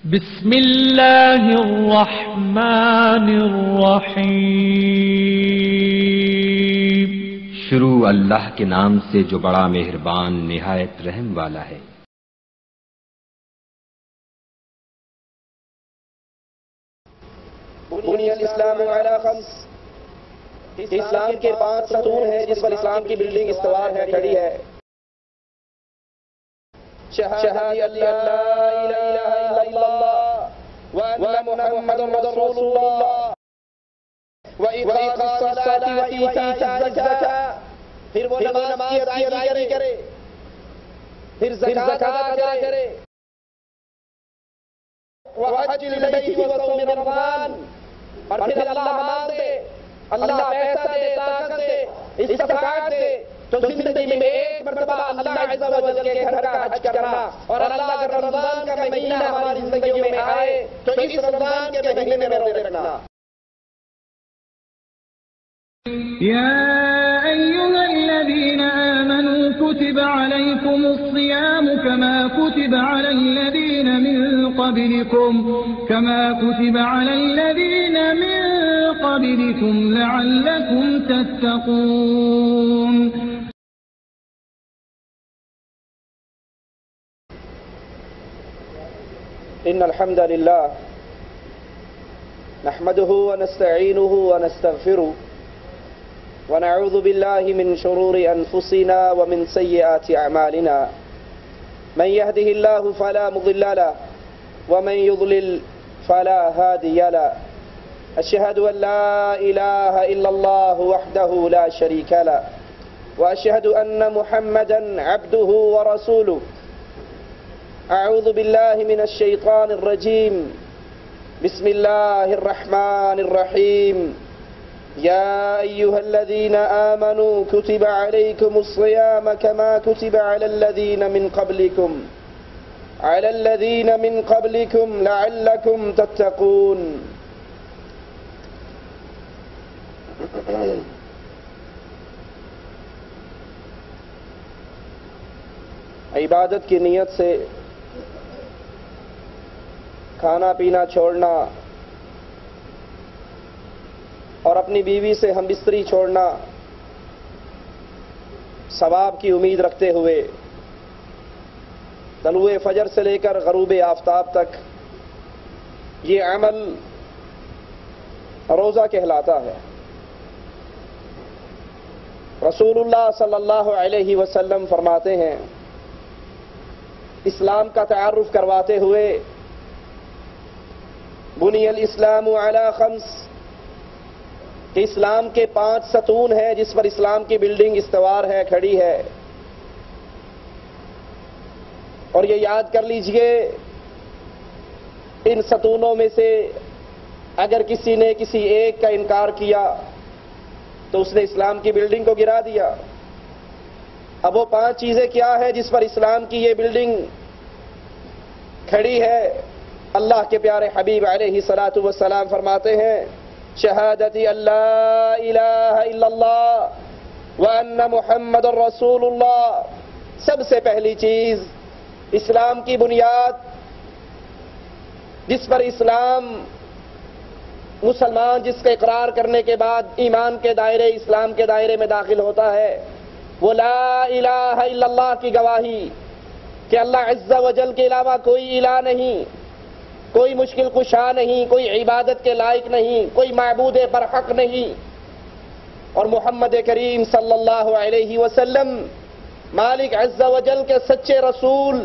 بسم اللہ الرحمن الرحیم۔ شروع اللہ کے نام سے جو بڑا مہربان نہایت رحم والا ہے۔ بنی الاسلام علی خمس، اسلام کے 5 ستون ہیں جس پر اسلام کی بلڈنگ استوار ہے، کھڑی ہے۔ شہادت اللہ لا الہ الا اللہ وان محمد رسول اللہ واقام الصلاۃ وایتاء الزکاۃ، پھر وہ نماز کی ادائیگی کرے، پھر زکات ادا کرے، وحج البیت وصوم رمضان، اور پھر اللہ مال دے، اللہ پیسہ دے، طاقت دے، استطاعت دے تو زندگی میں ایک مرتبہ اللہ عز و جل کے گھر کا حج کرنا، اور اللہ اگر رمضان کا مہینہ ہماری زندگی میں آئے تو اس رمضان کے مہینے میں روزے رکھنا۔ يا أيها الذين آمنوا كتب عليكم الصيام كما كتب على الذين من قبلكم لعلكم تتقون۔ إن الحمد لله نحمده ونستعينه ونستغفره ونعوذ بالله من شرور أنفسنا ومن سيئات أعمالنا، من يهده الله فلا مضل له ومن يضلل فلا هادي له، أشهد أن لا إله إلا الله وحده لا شريك له، وأشهد أن محمدا عبده ورسوله۔ أعوذ بالله من الشيطان الرجيم، بسم الله الرحمن الرحيم، يا أيها الذين آمنوا كتب عليكم الصيام كما كتب على الذين من قبلكم لعلكم تتقون۔ عبادت کی نیت سے کھانا پینا چھوڑنا اور اپنی بیوی سے ہم بستری چھوڑنا ثواب کی امید رکھتے ہوئے طلوع فجر سے لے کر غروب آفتاب تک یہ عمل روزہ کہلاتا ہے۔ رسول اللہ صلی اللہ علیہ وسلم فرماتے ہیں، اسلام کا تعارف کرواتے ہوئے، بنی الاسلام علی خمس، کہ اسلام کے 5 ستون ہیں جس پر اسلام کی بلڈنگ استوار ہے، کھڑی ہے۔ اور یہ یاد کر لیجئے، ان ستونوں میں سے اگر کسی نے کسی ایک کا انکار کیا تو اس نے اسلام کی بلڈنگ کو گرا دیا۔ اب وہ 5 چیزیں کیا ہے جس پر اسلام کی یہ بلڈنگ کھڑی ہے؟ اللہ کے پیارے حبیب علیہ الصلاۃ والسلام فرماتے ہیں، شہادت اللہ الہ الا اللہ وان محمد رسول اللہ۔ سب سے پہلی چیز، اسلام کی بنیاد جس پر اسلام مسلمان جس کا اقرار کرنے کے بعد ایمان کے دائرے، اسلام کے دائرے میں داخل ہوتا ہے، وہ لا الہ الا اللہ کی گواہی کہ اللہ عز و جل کے علاوہ کوئی الہ نہیں، کوئی مشکل کشا نہیں، کوئی عبادت کے لائق نہیں، کوئی معبود برحق نہیں، اور محمد کریم صلی اللہ علیہ وسلم مالک عز و جل کے سچے رسول،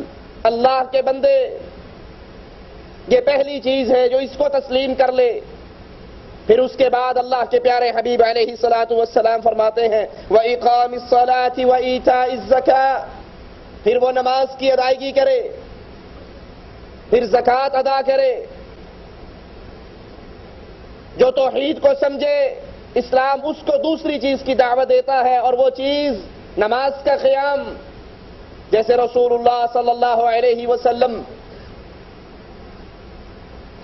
اللہ کے بندے۔ یہ پہلی چیز ہے جو اس کو تسلیم کر لے۔ پھر اس کے بعد اللہ کے پیارے حبیب علیہ الصلاۃ والسلام فرماتے ہیں، وَإِقَامِ الصَّلَاةِ وَإِيتَاءِ الزَّكَاةِ، پھر وہ نماز کی ادائیگی کرے، پھر زکوٰۃ ادا کرے۔ جو توحید کو سمجھے، اسلام اس کو دوسری چیز کی دعوت دیتا ہے، اور وہ چیز نماز کا قیام۔ جیسے رسول اللہ صلی اللہ علیہ وسلم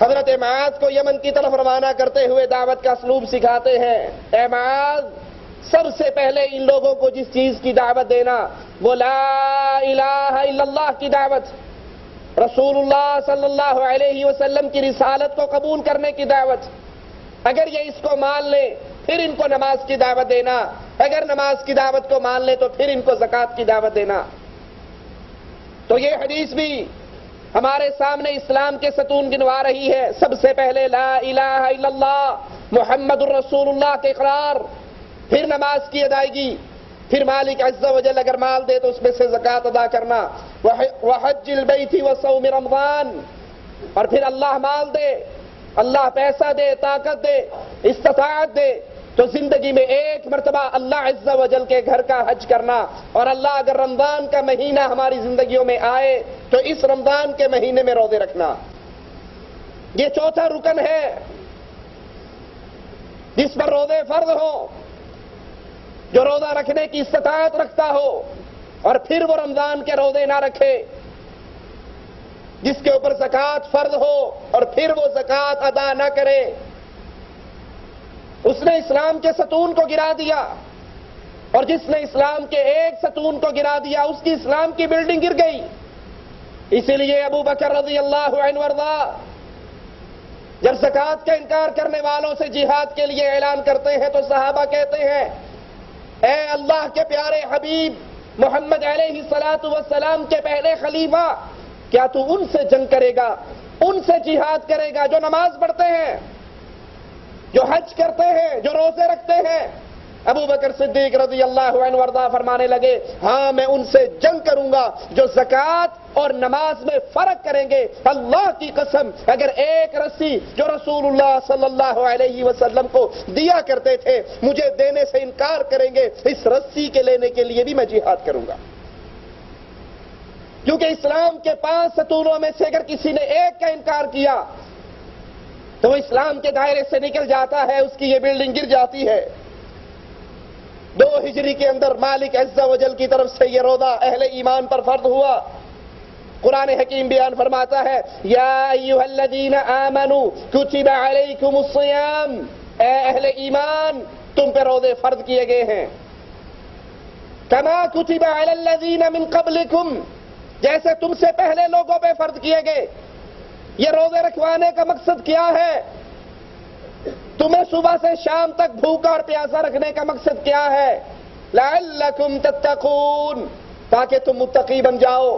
حضرت معاذ کو یمن کی طرف روانہ کرتے ہوئے دعوت کا اسلوب سکھاتے ہیں، اے معاذ، سب سے پہلے ان لوگوں کو جس چیز کی دعوت دینا وہ لا الہ الا اللہ کی دعوت، رسول اللہ صلی اللہ علیہ وسلم کی رسالت کو قبول کرنے کی دعوت. اگر یہ اس کو مان لے پھر ان کو نماز کی دعوت دینا، اگر نماز کی دعوت کو مان لے تو پھر ان کو زکوٰۃ کی دعوت دینا. تو یہ حدیث بھی ہمارے سامنے اسلام کے ستون گنوا رہی ہے. سب سے پہلے لا الہ الا اللہ محمد الرسول اللہ کے اقرار، پھر نماز کی ادائیگی، پھر مالک عز و جل اگر مال دے تو اس میں سے زکوٰۃ ادا کرنا، وحج البیت وصوم رمضان، اور پھر اللہ مال دے، اللہ پیسہ دے، طاقت دے، استطاعت دے تو زندگی میں ایک مرتبہ اللہ عز و جل کے گھر کا حج کرنا. اور اللہ اگر رمضان کا مہینہ ہماری زندگیوں میں آئے تو اس رمضان کے مہینے میں روزے رکھنا. یہ چوتھا رکن ہے جس پر روزے فرض ہو، جو روزہ رکھنے کی استطاعت رکھتا ہو اور پھر وہ رمضان کے روزے نہ رکھے. جس کے اوپر زکوٰۃ فرض ہو اور پھر وہ زکوٰۃ ادا نہ کرے، اس نے اسلام کے ستون کو گرا دیا. اور جس نے اسلام کے ایک ستون کو گرا دیا اس کی اسلام کی بلڈنگ گر گئی. اسی لیے ابو بکر رضی اللہ عنہ وارضا جب زکوٰۃ کا انکار کرنے والوں سے جہاد کے لیے اعلان کرتے ہیں تو صحابہ کہتے ہیں اے اللہ کے پیارے حبیب محمد علیہ الصلوۃ والسلام کے پہلے خلیفہ، کیا تو ان سے جنگ کرے گا، ان سے جہاد کرے گا جو نماز پڑھتے ہیں، جو حج کرتے ہیں، جو روزے رکھتے ہیں؟ ابو بکر صدیق رضی اللہ عنہ وارضا فرمانے لگے ہاں میں ان سے جنگ کروں گا جو زکوٰۃ اور نماز میں فرق کریں گے. اللہ کی قسم اگر ایک رسی جو رسول اللہ صلی اللہ علیہ وسلم کو دیا کرتے تھے مجھے دینے سے انکار کریں گے، اس رسی کے لینے کے لیے بھی میں جہاد کروں گا. کیونکہ اسلام کے 5 ستونوں میں سے اگر کسی نے ایک کا انکار کیا تو وہ اسلام کے دائرے سے نکل جاتا ہے، اس کی یہ بلڈنگ گر جاتی ہے. 2 ہجری کے اندر مالک عز و جل کی طرف سے یہ روزہ اہل ایمان پر فرض ہوا. قرآن حکیم بیان فرماتا ہے یا ایھا الذین آمنوا کتب علیکم الصیام، اے اہل ایمان تم پہ روزے فرض کیے گئے ہیں. کما کتب علی الذین من قبلکم، جیسے تم سے پہلے لوگوں پہ فرض کیے گئے. یہ روزے رکھوانے کا مقصد کیا ہے؟ تمہیں صبح سے شام تک بھوکا اور پیاسا رکھنے کا مقصد کیا ہے؟ لعلکم تتقون، تاکہ تم متقی بن جاؤ،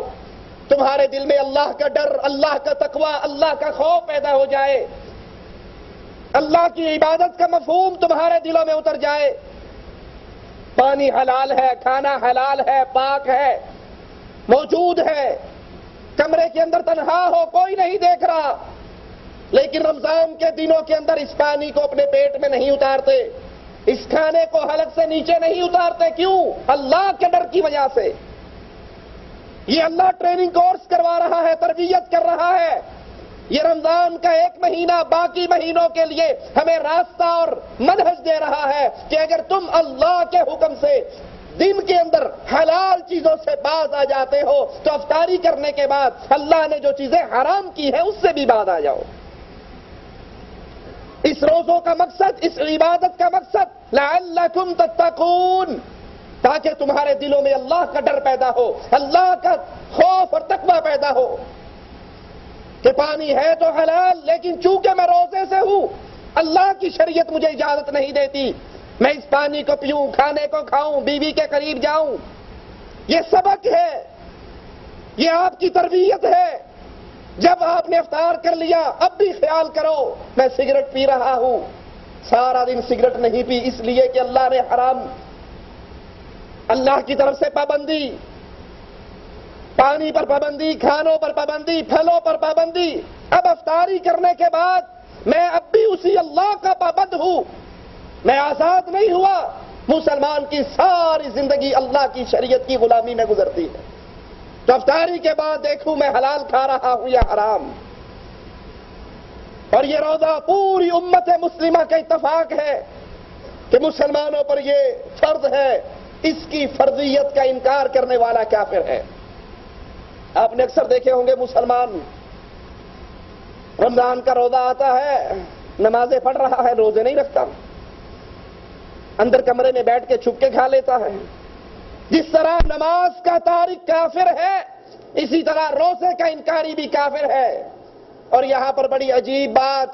تمہارے دل میں اللہ کا ڈر، اللہ کا تقوی، اللہ کا خوف پیدا ہو جائے، اللہ کی عبادت کا مفہوم تمہارے دلوں میں اتر جائے. پانی حلال ہے، کھانا حلال ہے، پاک ہے، موجود ہے، کمرے کے اندر تنہا ہو کوئی نہیں دیکھ رہا، لیکن رمضان کے دنوں کے اندر اس پانی کو اپنے پیٹ میں نہیں اتارتے، اس کھانے کو حلق سے نیچے نہیں اتارتے. کیوں؟ اللہ کے ڈر کی وجہ سے. یہ اللہ ٹریننگ کورس کروا رہا ہے، تربیت کر رہا ہے. یہ رمضان کا 1 مہینہ باقی مہینوں کے لیے ہمیں راستہ اور منہج دے رہا ہے کہ اگر تم اللہ کے حکم سے دن کے اندر حلال چیزوں سے باز آ جاتے ہو تو افطاری کرنے کے بعد اللہ نے جو چیزیں حرام کی ہیں اس سے بھی باز آ جاؤ. اس روزوں کا مقصد، اس عبادت کا مقصد لعلکم تتقون، تاکہ تمہارے دلوں میں اللہ کا ڈر پیدا ہو، اللہ کا خوف اور تقوی پیدا ہو کہ پانی ہے تو حلال، لیکن چونکہ میں روزے سے ہوں اللہ کی شریعت مجھے اجازت نہیں دیتی میں اس پانی کو پیوں، کھانے کو کھاؤں، بیوی کے قریب جاؤں. یہ سبق ہے، یہ آپ کی تربیت ہے. جب آپ نے افطار کر لیا اب بھی خیال کرو میں سگریٹ پی رہا ہوں، سارا دن سگریٹ نہیں پی اس لیے کہ اللہ نے حرام، اللہ کی طرف سے پابندی، پانی پر پابندی، کھانوں پر پابندی، پھلوں پر پابندی. اب افطاری کرنے کے بعد میں اب بھی اسی اللہ کا پابند ہوں، میں آزاد نہیں ہوا. مسلمان کی ساری زندگی اللہ کی شریعت کی غلامی میں گزرتی ہے. تو افطاری کے بعد دیکھوں میں حلال کھا رہا ہوں یا حرام. اور یہ روزہ پوری امت مسلمہ کا اتفاق ہے کہ مسلمانوں پر یہ فرض ہے، اس کی فرضیت کا انکار کرنے والا کافر ہے. آپ نے اکثر دیکھے ہوں گے مسلمان رمضان کا روزہ آتا ہے، نمازیں پڑھ رہا ہے، روزے نہیں رکھتا، اندر کمرے میں بیٹھ کے چھپ کے کھا لیتا ہے. جس طرح نماز کا تارک کافر ہے اسی طرح روزے کا انکاری بھی کافر ہے۔ اور یہاں پر بڑی عجیب بات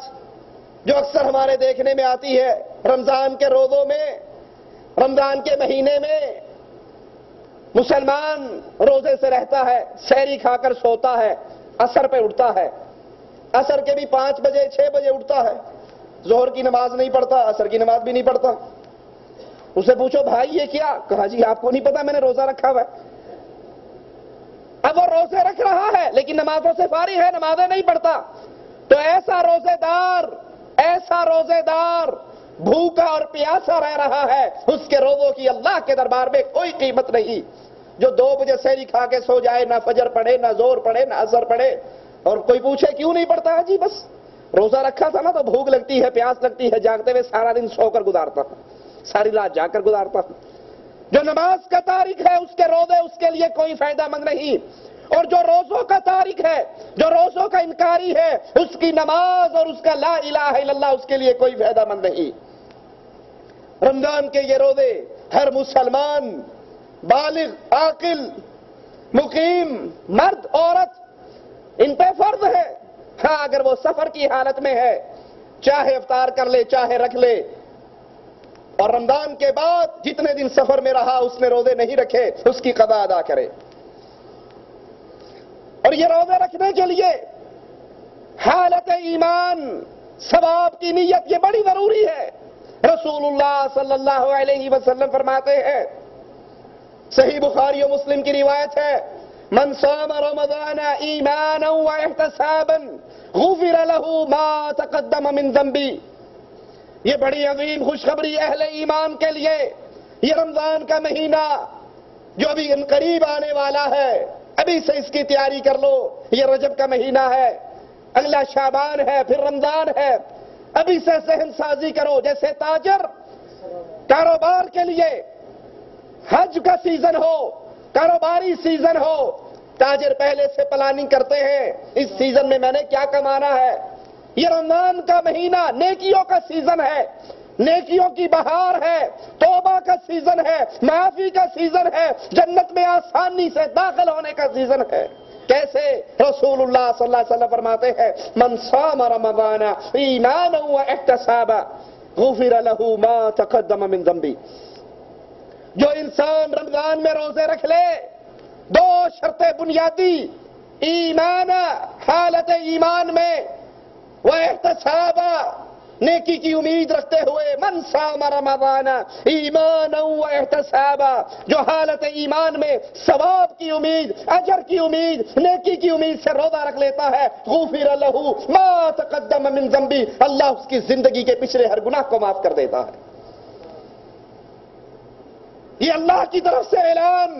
جو اکثر ہمارے دیکھنے میں آتی ہے، رمضان کے روزوں میں، رمضان کے مہینے میں مسلمان روزے سے رہتا ہے، سحری کھا کر سوتا ہے، عصر پہ اٹھتا ہے، عصر کے بھی 5 بجے 6 بجے اٹھتا ہے، ظہر کی نماز نہیں پڑھتا، عصر کی نماز بھی نہیں پڑھتا۔ اسے پوچھو بھائی یہ کیا؟ کہا جی آپ کو نہیں پتا میں نے روزہ رکھا ہوا ہے۔ اب وہ روزے رکھ رہا ہے لیکن نمازوں سے فارغ ہے، نمازیں نہیں پڑھتا۔ تو ایسا روزے دار بھوکا اور پیاسا رہ رہا ہے، اس کے روزوں کی اللہ کے دربار میں کوئی قیمت نہیں۔ جو 2 بجے سحری کھا کے سو جائے، نہ فجر پڑھے، نہ ظہر پڑھے، نہ عصر پڑھے، اور کوئی پوچھے کیوں نہیں پڑھتا ہے، جی بس روزہ رکھا تھا نا تو بھوک لگتی ہے، پیاس لگتی ہے، جاگتے ہوئے سارا دن سو کر گزارتا ہوں، ساری رات جاگ کر گزارتا ہوں۔ جو نماز کا تارک ہے اس کے روزے اس کے لیے کوئی فائدہ مند نہیں، اور جو روزوں کا تارک ہے، جو روزوں کا انکاری ہے، اس کی نماز اور اس کا لا الہ الا اللہ اس کے لیے کوئی فائدہ مند نہیں۔ رمضان کے یہ روزے ہر مسلمان بالغ، عاقل، مقیم، مرد، عورت، ان پہ فرض ہے۔ ہاں اگر وہ سفر کی حالت میں ہے، چاہے افطار کر لے چاہے رکھ لے، اور رمضان کے بعد جتنے دن سفر میں رہا اس نے روزے نہیں رکھے، اس کی قضا ادا کرے۔ اور یہ روزے رکھنے کے لیے حالت ایمان، ثواب کی نیت یہ بڑی ضروری ہے۔ رسول اللہ صلی اللہ علیہ وسلم فرماتے ہیں، صحیح بخاری و مسلم کی روایت ہے، من صام رمضان ایمانا واحتسابا غفر له ما تقدم من ذنبی۔ یہ بڑی عظیم خوشخبری اہل ایمان کے لیے۔ یہ رمضان کا مہینہ جو ابھی قریب آنے والا ہے، ابھی سے اس کی تیاری کر لو۔ یہ رجب کا مہینہ ہے، اگلا شعبان ہے، پھر رمضان ہے، ابھی سے ذہن سازی کرو۔ جیسے تاجر کاروبار کے لیے حج کا سیزن ہو، کاروباری سیزن ہو، تاجر پہلے سے پلاننگ کرتے ہیں، اس سیزن میں میں نے کیا کمانا ہے۔ یہ رمضان کا مہینہ نیکیوں کا سیزن ہے، نیکیوں کی بہار ہے، توبہ کا سیزن ہے، معافی کا سیزن ہے، جنت میں آسانی سے داخل ہونے کا سیزن ہے۔ کیسے؟ رسول اللہ صلی اللہ علیہ وسلم فرماتے ہیں، من صام رمضان ایمانا واحتسابا غفر له ما تقدم من ذنبی۔ جو انسان رمضان میں روزے رکھ لے، 2 شرطیں بنیادی، ایمان، حالت ایمان میں، واحتسابا، نیکی کی امید رکھتے ہوئے، من صام رمضان ایمانا واحتسابا، جو حالت ایمان میں ثواب کی امید، اجر کی امید، نیکی کی امید سے روزہ رکھ لیتا ہے، غفر له ما تقدم من ذنبی، اللہ اس کی زندگی کے پچھلے ہر گناہ کو معاف کر دیتا ہے۔ یہ اللہ کی طرف سے اعلان،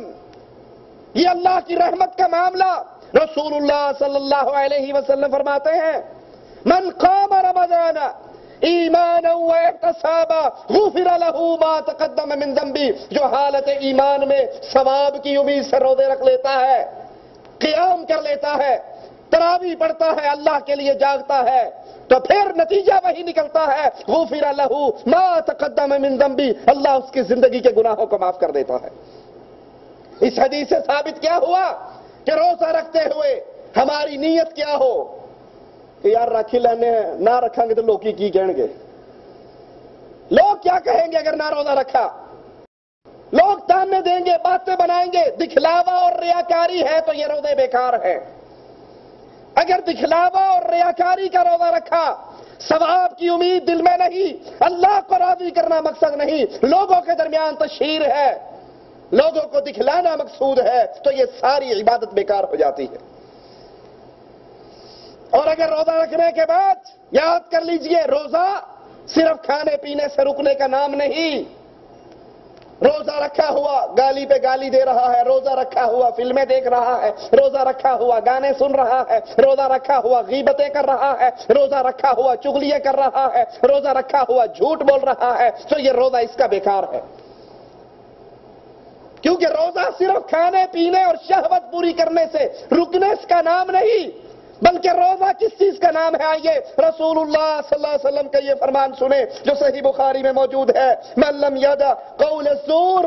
یہ اللہ کی رحمت کا معاملہ۔ رسول اللہ صلی اللہ علیہ وسلم فرماتے ہیں، من قام رمضان ایمانا واحتسابا غفر له ما تقدم من ذنبی، جو حالت ایمان میں ثواب کی امید سے روزے رکھ لیتا ہے، قیام کر لیتا ہے، تراویح پڑھتا ہے، اللہ کے لیے جاگتا ہے، تو پھر نتیجہ وہی نکلتا ہے، غفر له ما تقدم من ذنبی، اللہ اس کی زندگی کے گناہوں کو معاف کر دیتا ہے۔ اس حدیث سے ثابت کیا ہوا کہ روزہ رکھتے ہوئے ہماری نیت کیا ہو کہ یار رکھ ہی لینے نہ رکھیں گے تو لوگ کی کہیں گے، لوگ کیا کہیں گے اگر نہ روزہ رکھا، لوگ تانے دیں گے، باتیں بنائیں گے۔ دکھلاوا اور ریاکاری ہے تو یہ روزے بیکار ہیں۔ اگر دکھلاوا اور ریاکاری کا روزہ رکھا، ثواب کی امید دل میں نہیں، اللہ کو راضی کرنا مقصد نہیں، لوگوں کے درمیان تشہیر ہے، لوگوں کو دکھلانا مقصود ہے، تو یہ ساری عبادت بیکار ہو جاتی ہے۔ اور اگر روزہ رکھنے کے بعد یاد کر لیجئے، روزہ صرف کھانے پینے سے رکنے کا نام نہیں۔ روزہ رکھا ہوا گالی پہ گالی دے رہا ہے، روزہ رکھا ہوا فلمیں دیکھ رہا ہے، روزہ رکھا ہوا گانے سن رہا ہے، روزہ رکھا ہوا غیبتیں کر رہا ہے، روزہ رکھا ہوا چغلیاں کر رہا ہے، روزہ رکھا ہوا جھوٹ بول رہا ہے، تو یہ روزہ اس کا بیکار ہے۔ کیونکہ روزہ صرف کھانے پینے اور شہوت پوری کرنے سے رکنے کا نام نہیں، بلکہ روزہ کس چیز کا نام ہے؟ آئیے رسول اللہ صلی اللہ علیہ وسلم کا یہ فرمان سنیں جو صحیح بخاری میں موجود ہے، من لم یدع قول الزور،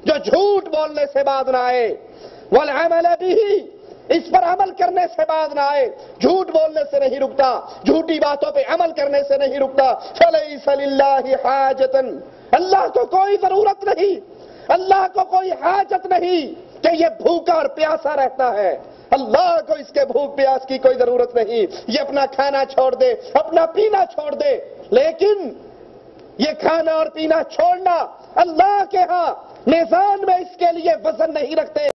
جو جھوٹ بولنے سے باز نہ آئے، والعمل به، اس پر عمل کرنے سے باز نہ آئے، جھوٹ بولنے سے نہیں رکتا، جھوٹی باتوں پہ عمل کرنے سے نہیں رکتا۔ فَلَيْسَ لِلَّهِ حَاجَةٌ، اللہ کو کوئی ضرورت نہیں، اللہ کو کوئی حاجت نہیں کہ یہ بھوکا اور پیاسا رہتا ہے۔ اللہ کو اس کے بھوک پیاس کی کوئی ضرورت نہیں، یہ اپنا کھانا چھوڑ دے، اپنا پینا چھوڑ دے، لیکن یہ کھانا اور پینا چھوڑنا اللہ کے ہاں میزان میں اس کے لیے وزن نہیں رکھتے۔